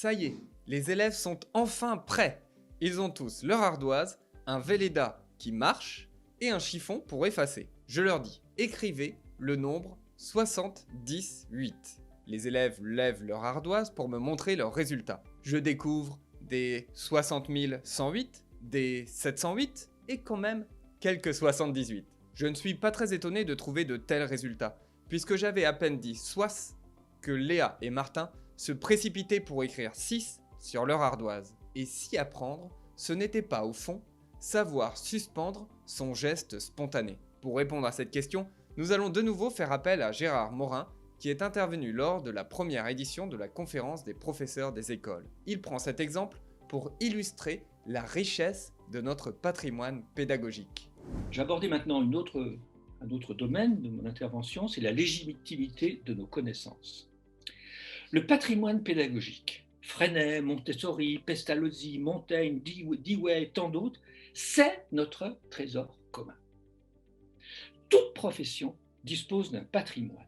Ça y est, les élèves sont enfin prêts. Ils ont tous leur ardoise, un Velleda qui marche et un chiffon pour effacer. Je leur dis, écrivez le nombre 78. Les élèves lèvent leur ardoise pour me montrer leurs résultats. Je découvre des 60 108, des 708 et quand même quelques 78. Je ne suis pas très étonné de trouver de tels résultats, puisque j'avais à peine dit sois que Léa et Martin se précipitaient pour écrire 6 sur leur ardoise. Et si apprendre, ce n'était pas au fond savoir suspendre son geste spontané. Pour répondre à cette question, nous allons de nouveau faire appel à Gérard Morin, qui est intervenu lors de la première édition de la conférence des professeurs des écoles. Il prend cet exemple pour illustrer la richesse de notre patrimoine pédagogique. J'ai abordé maintenant un autre domaine de mon intervention, c'est la légitimité de nos connaissances. Le patrimoine pédagogique, Freinet, Montessori, Pestalozzi, Montaigne, Dewey et tant d'autres, c'est notre trésor commun. Toute profession dispose d'un patrimoine,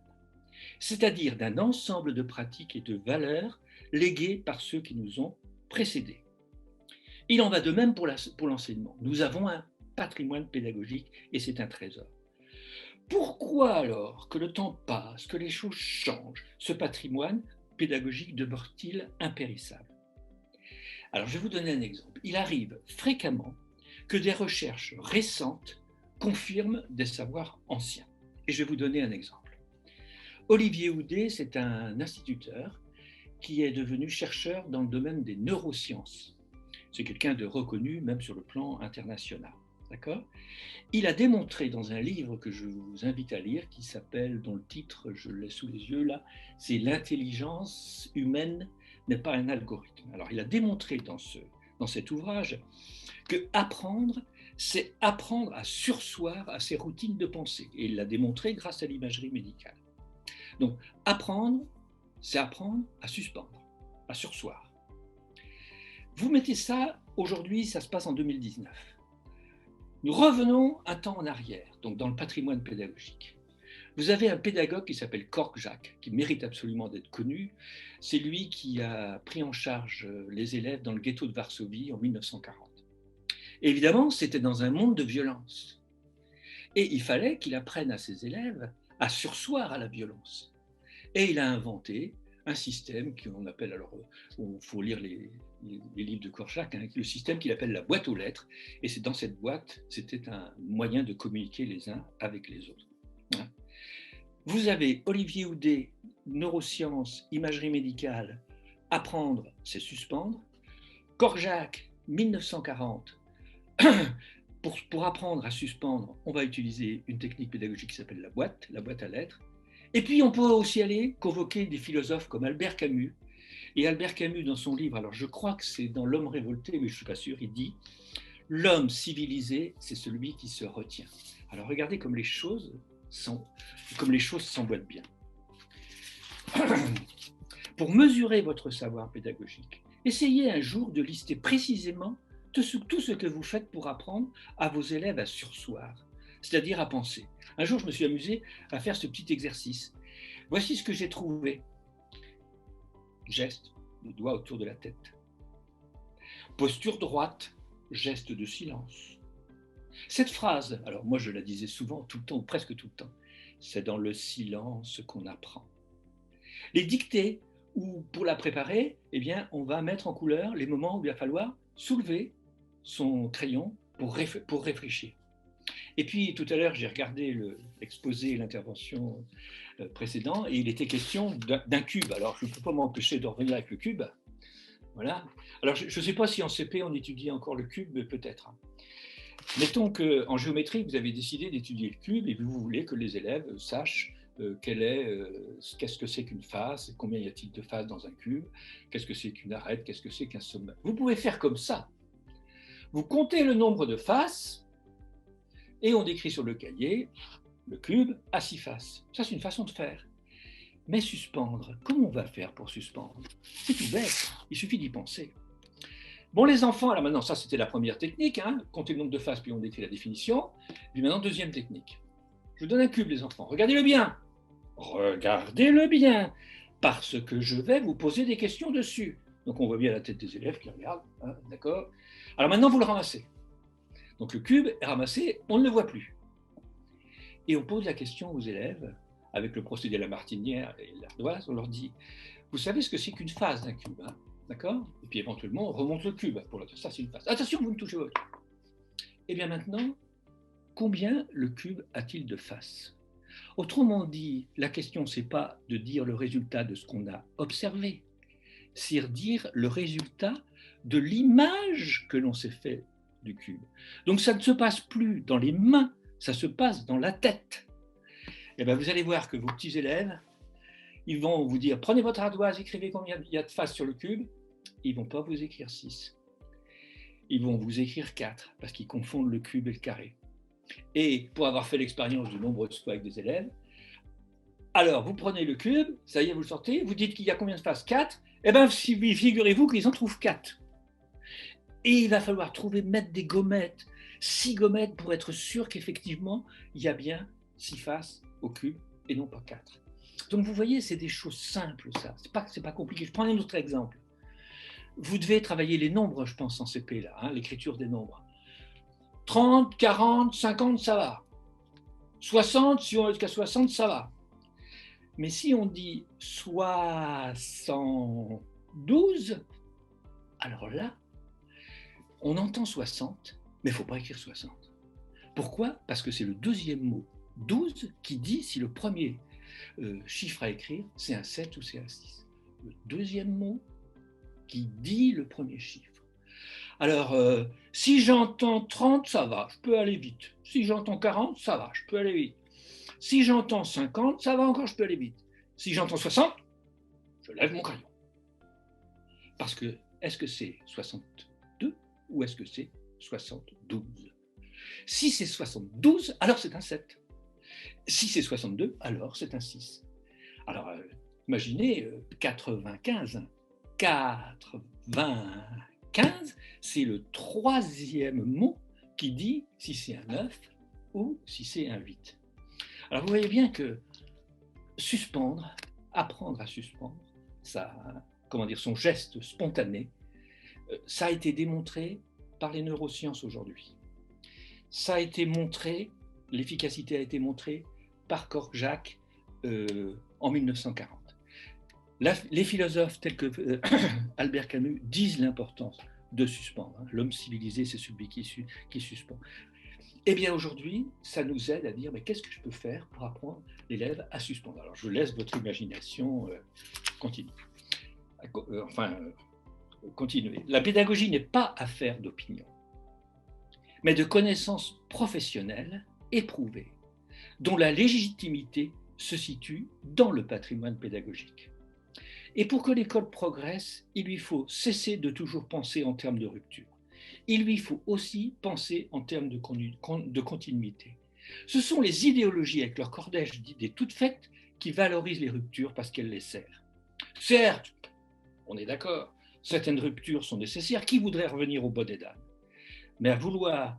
c'est-à-dire d'un ensemble de pratiques et de valeurs léguées par ceux qui nous ont précédés. Il en va de même pour l'enseignement. Nous avons un patrimoine pédagogique et c'est un trésor. Pourquoi alors que le temps passe, que les choses changent, ce patrimoine pédagogique demeure-t-il impérissable? Alors je vais vous donner un exemple. Il arrive fréquemment que des recherches récentes confirment des savoirs anciens. Et je vais vous donner un exemple. Olivier Houdet, c'est un instituteur qui est devenu chercheur dans le domaine des neurosciences. C'est quelqu'un de reconnu même sur le plan international. D'accord ? Il a démontré dans un livre que je vous invite à lire, qui s'appelle, dont le titre, je l'ai sous les yeux là, c'est L'intelligence humaine n'est pas un algorithme. Alors il a démontré dans cet ouvrage que apprendre, c'est apprendre à surseoir à ses routines de pensée. Et il l'a démontré grâce à l'imagerie médicale. Donc apprendre, c'est apprendre à suspendre, à surseoir. Vous mettez ça, aujourd'hui, ça se passe en 2019. Nous revenons un temps en arrière, donc dans le patrimoine pédagogique. Vous avez un pédagogue qui s'appelle Korczak, qui mérite absolument d'être connu. C'est lui qui a pris en charge les élèves dans le ghetto de Varsovie en 1940. Et évidemment, c'était dans un monde de violence. Et il fallait qu'il apprenne à ses élèves à surseoir à la violence. Et il a inventé un système qu'on appelle, alors il faut lire les livres de Korczak, le système qu'il appelle la boîte aux lettres, et c'est dans cette boîte, c'était un moyen de communiquer les uns avec les autres. Vous avez Olivier Houdet, neurosciences, imagerie médicale, apprendre, c'est suspendre. Korczak, 1940, pour apprendre à suspendre, on va utiliser une technique pédagogique qui s'appelle la boîte à lettres. Et puis, on peut aussi aller convoquer des philosophes comme Albert Camus. Et Albert Camus, dans son livre, alors je crois que c'est dans L'homme révolté, mais je ne suis pas sûr, il dit « L'homme civilisé, c'est celui qui se retient ». Alors, regardez comme les choses s'emboîtent bien. Pour mesurer votre savoir pédagogique, essayez un jour de lister précisément tout ce que vous faites pour apprendre à vos élèves à surseoir, c'est-à-dire à penser. Un jour, je me suis amusé à faire ce petit exercice. Voici ce que j'ai trouvé. Geste, le doigt autour de la tête. Posture droite, geste de silence. Cette phrase, alors moi je la disais souvent, tout le temps, presque tout le temps, c'est dans le silence qu'on apprend. Les dictées, ou pour la préparer, eh bien, on va mettre en couleur les moments où il va falloir soulever son crayon pour réfléchir. Et puis tout à l'heure, j'ai regardé l'exposé, l'intervention précédente, et il était question d'un cube. Alors je ne peux pas m'empêcher de revenir avec le cube. Voilà. Alors je ne sais pas si en CP on étudie encore le cube, mais peut-être. Mettons qu'en géométrie, vous avez décidé d'étudier le cube et vous voulez que les élèves sachent qu'est-ce que c'est qu'une face, combien y a-t-il de faces dans un cube, qu'est-ce que c'est qu'une arête, qu'est-ce que c'est qu'un sommet. Vous pouvez faire comme ça. Vous comptez le nombre de faces et on décrit sur le cahier le cube à 6 faces. Ça, c'est une façon de faire. Mais suspendre, comment on va faire pour suspendre? C'est tout bête, il suffit d'y penser. Bon, les enfants, alors maintenant, ça c'était la première technique, compter le nombre de faces, puis on décrit la définition. Puis maintenant, deuxième technique. Je vous donne un cube, les enfants, regardez-le bien, parce que je vais vous poser des questions dessus. Donc on voit bien la tête des élèves qui regardent, hein, d'accord. Alors maintenant, vous le ramassez. Donc le cube est ramassé, on ne le voit plus. Et on pose la question aux élèves, avec le procédé à la martinière et l'ardoise, on leur dit, vous savez ce que c'est qu'une face d'un cube, hein, d'accord? Et puis éventuellement, on remonte le cube pour leur dire, ça c'est une face. Attention, vous ne touchez pas au cube. Et bien maintenant, combien le cube a-t-il de faces? Autrement dit, la question, ce n'est pas de dire le résultat de ce qu'on a observé, c'est dire le résultat de l'image que l'on s'est fait du cube. Donc ça ne se passe plus dans les mains, ça se passe dans la tête. Et bien vous allez voir que vos petits élèves, ils vont vous dire, prenez votre ardoise, écrivez combien il y a de faces sur le cube. Ils ne vont pas vous écrire 6. Ils vont vous écrire 4, parce qu'ils confondent le cube et le carré. Et pour avoir fait l'expérience de nombreuses fois avec des élèves, alors vous prenez le cube, ça y est, vous le sortez, vous dites qu'il y a combien de faces? 4. Eh bien, figurez-vous qu'ils en trouvent 4. Et il va falloir mettre des gommettes, 6 gommettes pour être sûr qu'effectivement, il y a bien 6 faces au cube et non pas 4. Donc vous voyez, c'est des choses simples, ça. C'est pas compliqué. Je prends un autre exemple. Vous devez travailler les nombres, je pense, en CP, là, hein, l'écriture des nombres. 30, 40, 50, ça va. 60, si on va jusqu'à 60, ça va. Mais si on dit 72, alors là, on entend 60, mais il ne faut pas écrire 60. Pourquoi? Parce que c'est le deuxième mot, 12, qui dit si le premier chiffre à écrire, c'est un 7 ou c'est un 6. Le deuxième mot qui dit le premier chiffre. Alors, si j'entends 30, ça va, je peux aller vite. Si j'entends 40, ça va, je peux aller vite. Si j'entends 50, ça va encore, je peux aller vite. Si j'entends 60, je lève mon crayon. Parce que, est-ce que c'est 62 ou est-ce que c'est 72? Si c'est 72, alors c'est un 7. Si c'est 62, alors c'est un 6. Alors, imaginez 95. 95, c'est le troisième mot qui dit si c'est un 9 ou si c'est un 8. Alors vous voyez bien que suspendre, apprendre à suspendre, son geste spontané, ça a été démontré par les neurosciences aujourd'hui. Ça a été montré, l'efficacité a été montrée par Korczak en 1940. Les philosophes tels que Albert Camus disent l'importance de suspendre. L'homme civilisé, c'est celui qui suspend. Eh bien aujourd'hui, ça nous aide à dire mais qu'est-ce que je peux faire pour apprendre l'élève à suspendre? Alors je laisse votre imagination continuer. La pédagogie n'est pas affaire d'opinion, mais de connaissances professionnelles éprouvées, dont la légitimité se situe dans le patrimoine pédagogique. Et pour que l'école progresse, il lui faut cesser de toujours penser en termes de rupture. Il lui faut aussi penser en termes de continuité. Ce sont les idéologies avec leur cordège d'idées toutes faites qui valorisent les ruptures parce qu'elles les servent. Certes, on est d'accord, certaines ruptures sont nécessaires. Qui voudrait revenir au bas des dames? Mais à vouloir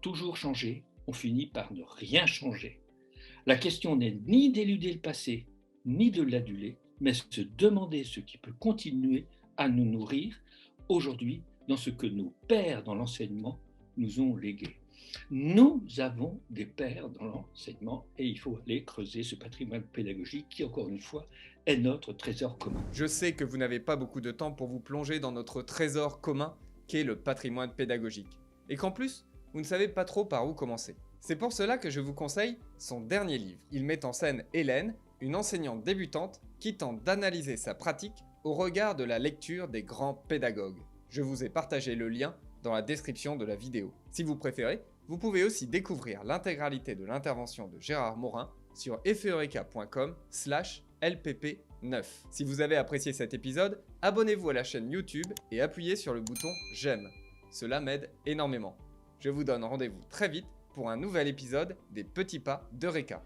toujours changer, on finit par ne rien changer. La question n'est ni d'éluder le passé, ni de l'aduler, mais se demander ce qui peut continuer à nous nourrir aujourd'hui dans ce que nos pères dans l'enseignement nous ont légué. Nous avons des pères dans l'enseignement et il faut aller creuser ce patrimoine pédagogique qui, encore une fois, est notre trésor commun. Je sais que vous n'avez pas beaucoup de temps pour vous plonger dans notre trésor commun qu'est le patrimoine pédagogique. Et qu'en plus, vous ne savez pas trop par où commencer. C'est pour cela que je vous conseille son dernier livre. Il met en scène Hélène, une enseignante débutante qui tente d'analyser sa pratique au regard de la lecture des grands pédagogues. Je vous ai partagé le lien dans la description de la vidéo. Si vous préférez, vous pouvez aussi découvrir l'intégralité de l'intervention de Gérard Morin sur efeureka.com/lpp9. Si vous avez apprécié cet épisode, abonnez-vous à la chaîne YouTube et appuyez sur le bouton j'aime. Cela m'aide énormément. Je vous donne rendez-vous très vite pour un nouvel épisode des Petits Pas d'Eureka.